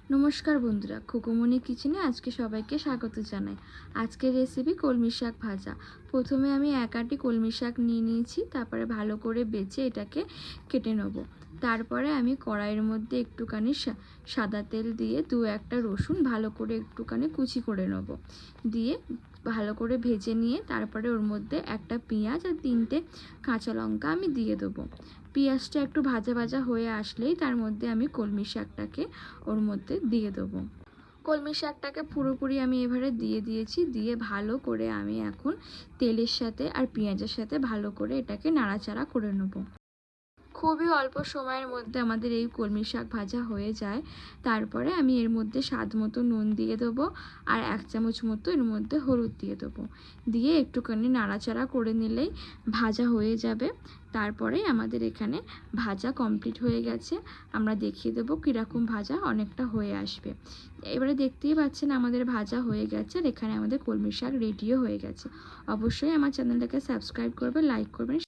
नमस्कार बंधुरा खुकुमনি किचेने आज के सबाइके स्वागत जानाई। आजकेर रेसिपि कलमी शाक भाजा। प्रथमे आमी एक आटी कलमी शाक निये निয়েছি, तारपरे भालो करे बेचे एटाके केटे नेब। तारपरे आमी कड़ाइयेर मध्य एकटुखानी सादा तेल दिए दो एकटा रसुन भालो करे एकटुखानी कुचि करे नेब, दिए भालो करे भेजे निये तारपरे ओर मध्य एकटा पेंयाज और तीनटे काँचा लंका आमी दिए देबो। पेঁয়াজটা একটু ভাজা ভাজা হয়ে আসলেই তার মধ্যে আমি কলমি শাকটাকে ওর মধ্যে দিয়ে দেবো। কলমি শাকটাকে পুরোপুরি আমি এবারে দিয়ে দিয়েছি, দিয়ে ভালো করে আমি এখন তেলের সাথে আর পেঁয়াজের সাথে ভালো করে এটাকে নাড়াচাড়া করে নেব। খুবই অল্প সময়ের মধ্যে আমাদের এই কলমি শাক ভাজা হয়ে যায়। তারপরে আমি এর মধ্যে স্বাদ মতো নুন দিয়ে দেবো আর 1 চামচ মতো এর মধ্যে হলুদ দিয়ে দেবো, দিয়ে একটুখানি নাড়াচাড়া করে নিলেই ভাজা হয়ে যাবে। তারপরে আমাদের এখানে ভাজা কমপ্লিট হয়ে গেছে। আমরা দেখিয়ে দেবো কীরকম ভাজা, অনেকটা হয়ে আসবে। এবারে দেখতেই পাচ্ছেন আমাদের ভাজা হয়ে গেছে আর এখানে আমাদের কলমি শাক রেডিও হয়ে গেছে। অবশ্যই আমার চ্যানেলটাকে সাবস্ক্রাইব করবেন, লাইক করবেন।